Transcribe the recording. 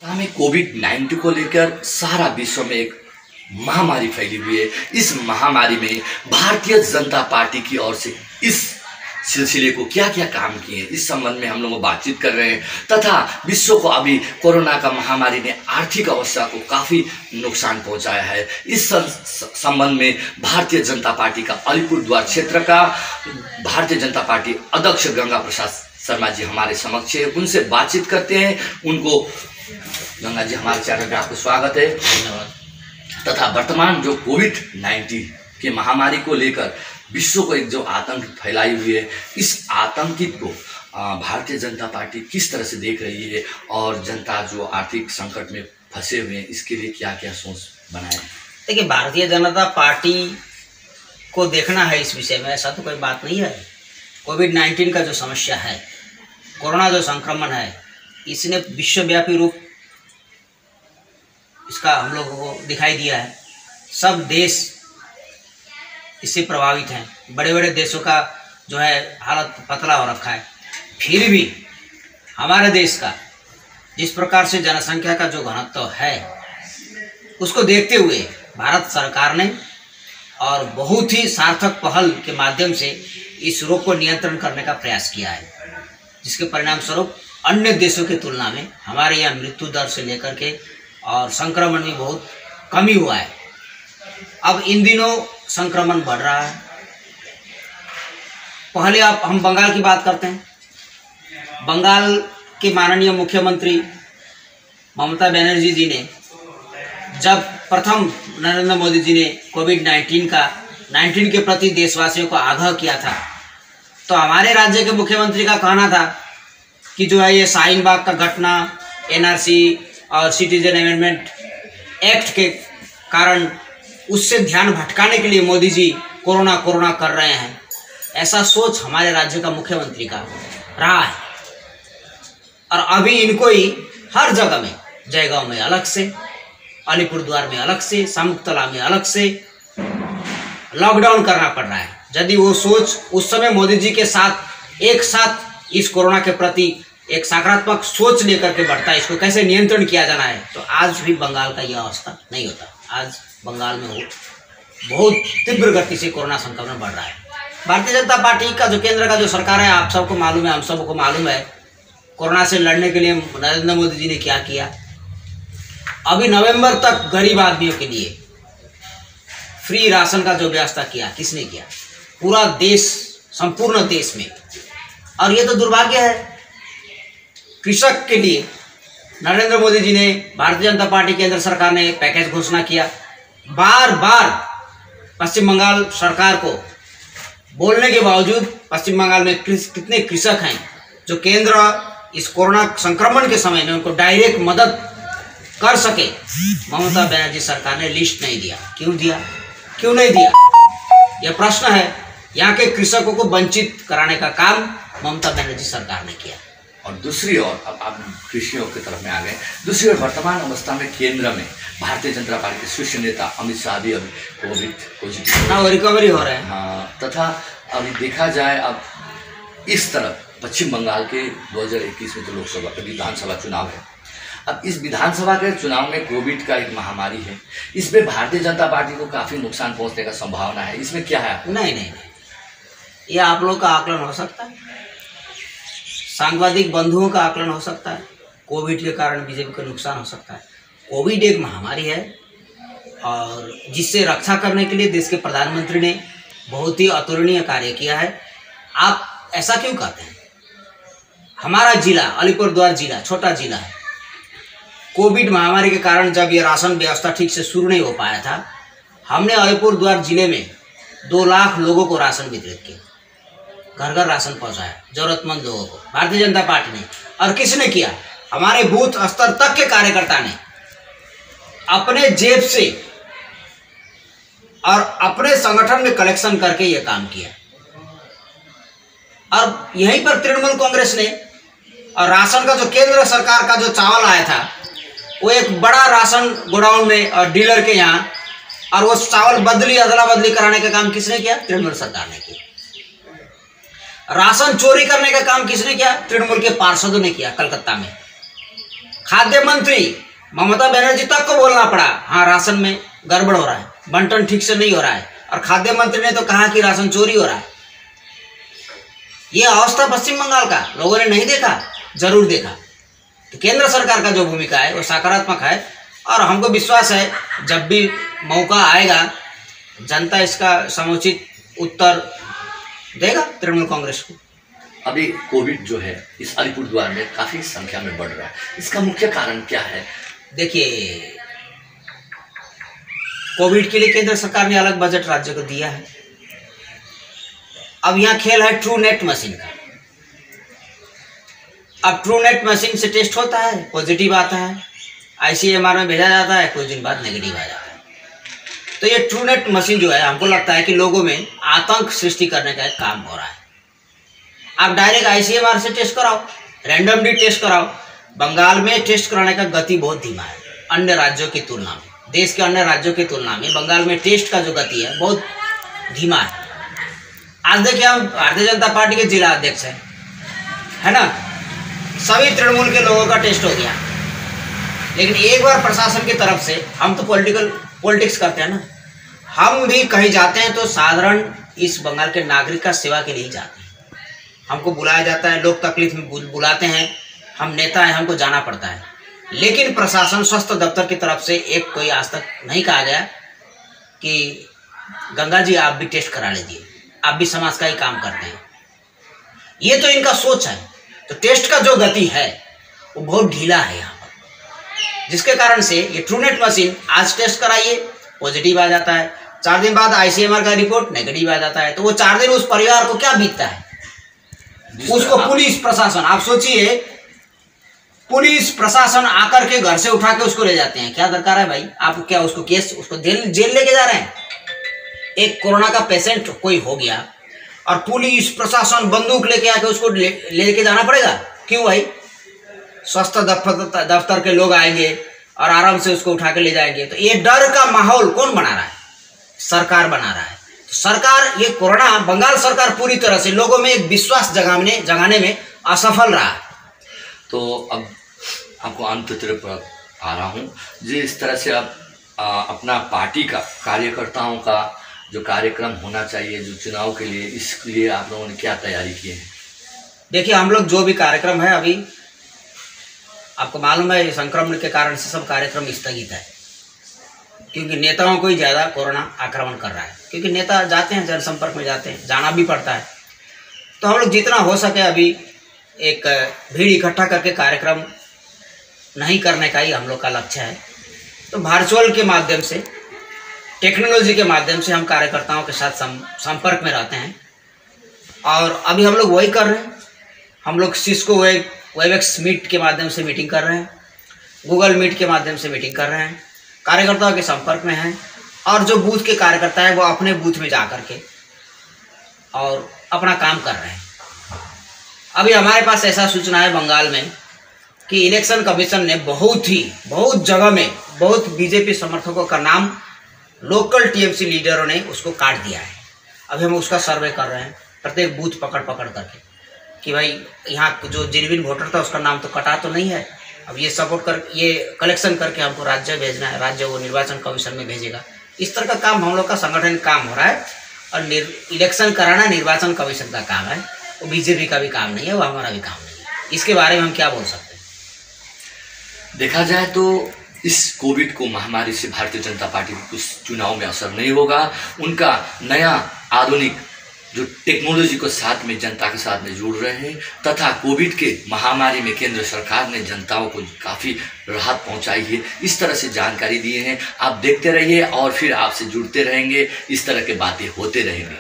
हमें कोविड-19 को लेकर सारा विश्व में एक महामारी फैली हुई है। इस महामारी में भारतीय जनता पार्टी की ओर से इस सिलसिले को क्या क्या काम किए इस संबंध में हम लोग बातचीत कर रहे हैं तथा विश्व को अभी कोरोना का महामारी ने आर्थिक अवस्था को काफ़ी नुकसान पहुंचाया है। इस संबंध में भारतीय जनता पार्टी का अलीपुरद्वार क्षेत्र का भारतीय जनता पार्टी अध्यक्ष गंगा प्रसाद शर्मा जी हमारे समक्ष है, उनसे बातचीत करते हैं। उनको गंगा जी हमारे चैनल में आपको स्वागत है। धन्यवाद। तथा वर्तमान जो कोविड-19 के महामारी को लेकर विश्व को एक जो आतंक फैलाई हुई है, इस आतंकित को भारतीय जनता पार्टी किस तरह से देख रही है और जनता जो आर्थिक संकट में फंसे हुए हैं इसके लिए क्या क्या सोच बनाए। देखिए, भारतीय जनता पार्टी को देखना है इस विषय में, ऐसा तो कोई बात नहीं है। कोविड-19 का जो समस्या है, कोरोना जो संक्रमण है, इसने विश्वव्यापी रूप इसका हम लोगों को दिखाई दिया है। सब देश इससे प्रभावित हैं। बड़े बड़े देशों का जो है हालत पतला हो रखा है। फिर भी हमारे देश का जिस प्रकार से जनसंख्या का जो घनत्व है, उसको देखते हुए भारत सरकार ने और बहुत ही सार्थक पहल के माध्यम से इस रोग को नियंत्रण करने का प्रयास किया है, जिसके परिणाम स्वरूप अन्य देशों की तुलना में हमारे यहाँ मृत्यु दर से लेकर के और संक्रमण में बहुत कमी हुआ है। अब इन दिनों संक्रमण बढ़ रहा है। पहले हम बंगाल की बात करते हैं। बंगाल के माननीय मुख्यमंत्री ममता बनर्जी जी ने जब प्रथम नरेंद्र मोदी जी ने कोविड-19 के प्रति देशवासियों को आगाह किया था, तो हमारे राज्य के मुख्यमंत्री का कहना था कि जो है ये शाहीन बाग का घटना, एनआरसी और सिटीजन अमेंडमेंट एक्ट के कारण उससे ध्यान भटकाने के लिए मोदी जी कोरोना कर रहे हैं, ऐसा सोच हमारे राज्य का मुख्यमंत्री का रहा है। और अभी इनको ही हर जगह में, जयगांव में अलग से, अलीपुरद्वार में अलग से, सामुकतला में अलग से लॉकडाउन करना पड़ रहा है। यदि वो सोच उस समय मोदी जी के साथ एक साथ इस कोरोना के प्रति एक सकारात्मक सोच लेकर के बढ़ता है, इसको कैसे नियंत्रण किया जाना है, तो आज भी बंगाल का यह अवस्था नहीं होता। आज बंगाल में बहुत तीव्र गति से कोरोना संक्रमण बढ़ रहा है। भारतीय जनता पार्टी का जो केंद्र का जो सरकार है, आप सबको मालूम है, हम सबको मालूम है कोरोना से लड़ने के लिए नरेंद्र मोदी जी ने क्या किया। अभी नवंबर तक गरीब आदमियों के लिए फ्री राशन का जो व्यवस्था किया, किसने किया? पूरा देश, संपूर्ण देश में। और ये तो दुर्भाग्य है कृषक के लिए। नरेंद्र मोदी जी ने, भारतीय जनता पार्टी केंद्र सरकार ने पैकेज घोषणा किया। बार बार पश्चिम बंगाल सरकार को बोलने के बावजूद पश्चिम बंगाल में कितने कृषक हैं जो केंद्र इस कोरोना संक्रमण के समय में उनको डायरेक्ट मदद कर सके, ममता बनर्जी सरकार ने लिस्ट नहीं दिया। क्यों दिया, क्यों नहीं दिया, यह प्रश्न है। यहाँ के कृषकों को वंचित कराने का काम ममता बनर्जी सरकार ने किया। और दूसरी ओर, अब आप कृषियों की तरफ में आ गए, दूसरी ओर वर्तमान अवस्था में केंद्र में भारतीय जनता पार्टी के शीर्ष नेता अमित शाह भी अभी कोविड पॉजिटिव रिकवरी हो रहे हैं। हाँ, तथा अभी देखा जाए अब इस तरफ पश्चिम बंगाल के 2021 में तो लोकसभा का विधानसभा चुनाव है। अब इस विधानसभा के चुनाव में कोविड का एक महामारी है, इसमें भारतीय जनता पार्टी को काफ़ी नुकसान पहुंचने का संभावना है। इसमें क्या है? नहीं, ये आप लोग का आकलन हो सकता है, सांबादिक बंधुओं का आकलन हो सकता है। कोविड के कारण बीजेपी को नुकसान हो सकता है। कोविड एक महामारी है और जिससे रक्षा करने के लिए देश के प्रधानमंत्री ने बहुत ही अतुलनीय कार्य किया है। आप ऐसा क्यों कहते हैं? हमारा जिला अलीपुरद्वार जिला छोटा जिला है। कोविड महामारी के कारण जब ये राशन व्यवस्था ठीक से शुरू नहीं हो पाया था, हमने अलीपुरद्वार जिले में 2 लाख लोगों को राशन वितरित किया, घर घर राशन पहुंचाया जरूरतमंद लोगों को, भारतीय जनता पार्टी ने। और किसने किया? हमारे बूथ स्तर तक के कार्यकर्ता ने अपने जेब से और अपने संगठन में कलेक्शन करके यह काम किया। और यहीं पर तृणमूल कांग्रेस ने, और राशन का जो केंद्र सरकार का जो चावल आया था, वो एक बड़ा राशन गोडाउन में और डीलर के यहाँ, और वो चावल अदला बदली कराने का काम किसने किया? तृणमूल सरकार ने किया। राशन चोरी करने का काम किसने किया? तृणमूल के पार्षदों ने किया कलकत्ता में। खाद्य मंत्री ममता बनर्जी तक को बोलना पड़ा, हाँ राशन में गड़बड़ हो रहा है, बंटन ठीक से नहीं हो रहा है, और खाद्य मंत्री ने तो कहा कि राशन चोरी हो रहा है। ये अवस्था पश्चिम बंगाल का लोगों ने नहीं देखा, जरूर देखा। तो केंद्र सरकार का जो भूमिका है वो सकारात्मक है, और हमको विश्वास है जब भी मौका आएगा जनता इसका समुचित उत्तर देगा तृणमूल कांग्रेस को। अभी कोविड जो है इस अलीपुरद्वार में काफी संख्या में बढ़ रहा है, इसका मुख्य कारण क्या है? देखिए, कोविड के लिए केंद्र सरकार ने अलग बजट राज्य को दिया है। अब यहाँ खेल है ट्रू नेट मशीन का। अब ट्रू नेट मशीन से टेस्ट होता है, पॉजिटिव आता है, ICMR में भेजा जाता है, कुछ दिन बाद नेगेटिव आ जाता है। तो ये ट्रू नेट मशीन जो है, हमको लगता है कि लोगों में आतंक सृष्टि करने का एक काम हो रहा है। आप डायरेक्ट ICMR से टेस्ट कराओ, रैंडमली टेस्ट कराओ। बंगाल में टेस्ट कराने का गति बहुत धीमा है अन्य राज्यों की तुलना में। देश के अन्य राज्यों की तुलना में बंगाल में टेस्ट का जो गति है बहुत धीमा है। आज देखिए, हम भारतीय जनता पार्टी के जिला अध्यक्ष हैं, है ना, सभी तृणमूल के लोगों का टेस्ट हो गया, लेकिन एक बार प्रशासन की तरफ से, हम तो पॉलिटिक्स करते हैं ना, हम भी कहीं जाते हैं तो साधारण इस बंगाल के नागरिक का सेवा के लिए ही जाते हैं। हमको बुलाया जाता है, लोग तकलीफ में बुलाते हैं, हम नेता हैं, हमको जाना पड़ता है। लेकिन प्रशासन, स्वास्थ्य दफ्तर की तरफ से एक कोई आज तक नहीं कहा गया कि गंगा जी आप भी टेस्ट करा लीजिए, आप भी समाज का ही काम करते हैं। ये तो इनका सोच है। तो टेस्ट का जो गति है वो बहुत ढीला है यहाँ पर, जिसके कारण से ये ट्रूनेट मशीन आज टेस्ट कराइए पॉजिटिव आ जाता है, 4 दिन बाद ICMR का रिपोर्ट नेगेटिव आ जाता है। तो वो 4 दिन उस परिवार को क्या बीतता है, उसको पुलिस प्रशासन, आप सोचिए, पुलिस प्रशासन आकर के घर से उठा के उसको ले जाते हैं। क्या दरकार है भाई, आप क्या उसको केस, उसको जेल लेके जा रहे हैं? एक कोरोना का पेशेंट कोई हो गया और पुलिस प्रशासन बंदूक लेके आके उसको लेके जाना पड़ेगा? क्यों भाई? स्वास्थ्य दफ्तर के लोग आएंगे और आराम से उसको उठा के ले जाएंगे। तो ये डर का माहौल कौन बना रहा है? सरकार बना रहा है। तो सरकार, ये कोरोना, बंगाल सरकार पूरी तरह से लोगों में एक विश्वास जगाने में असफल रहा है। तो अब आपको अंत पर आ रहा हूँ, जिस तरह से आप अपना पार्टी का, कार्यकर्ताओं का जो कार्यक्रम होना चाहिए जो चुनाव के लिए, इसके लिए आप लोगों ने क्या तैयारी की है? देखिए, हम लोग जो भी कार्यक्रम है, अभी आपको मालूम है संक्रमण के कारण से सब कार्यक्रम स्थगित है, क्योंकि नेताओं को ही ज़्यादा कोरोना आक्रमण कर रहा है। क्योंकि नेता जाते हैं, जनसंपर्क में जाते हैं, जाना भी पड़ता है। तो हम लोग जितना हो सके अभी एक भीड़ इकट्ठा करके कार्यक्रम नहीं करने का ही हम लोग का लक्ष्य है। तो वर्चुअल के माध्यम से, टेक्नोलॉजी के माध्यम से हम कार्यकर्ताओं के साथ संपर्क में रहते हैं, और अभी हम लोग वही कर रहे हैं। हम लोग सिस्को वेबएक्स मीट के माध्यम से मीटिंग कर रहे हैं, गूगल मीट के माध्यम से मीटिंग कर रहे हैं, कार्यकर्ताओं के संपर्क में हैं, और जो बूथ के कार्यकर्ता हैं वो अपने बूथ में जा कर के और अपना काम कर रहे हैं। अभी हमारे पास ऐसा सूचना है बंगाल में कि इलेक्शन कमीशन ने बहुत जगह में बहुत बीजेपी समर्थकों का नाम लोकल टीएमसी लीडरों ने उसको काट दिया है। अभी हम उसका सर्वे कर रहे हैं, प्रत्येक बूथ पकड़ करके, कि भाई यहाँ जो जेन्युइन वोटर था उसका नाम तो कटा तो नहीं है। अब ये कलेक्शन करके हमको राज्य भेजना है, राज्य वो निर्वाचन कमीशन में भेजेगा। इस तरह का काम हम लोग का संगठन काम हो रहा है, और इलेक्शन कराना निर्वाचन कमीशन का काम है, वो बीजेपी का भी काम नहीं है, वो हमारा भी काम नहीं है। इसके बारे में हम क्या बोल सकते हैं? देखा जाए तो इस कोविड को महामारी से भारतीय जनता पार्टी को कुछ चुनाव में असर नहीं होगा। उनका नया आधुनिक जो टेक्नोलॉजी को साथ में जनता के साथ में जुड़ रहे हैं, तथा कोविड के महामारी में केंद्र सरकार ने जनताओं को काफ़ी राहत पहुंचाई है, इस तरह से जानकारी दिए हैं। आप देखते रहिए और फिर आपसे जुड़ते रहेंगे, इस तरह की बातें होते रहेंगे।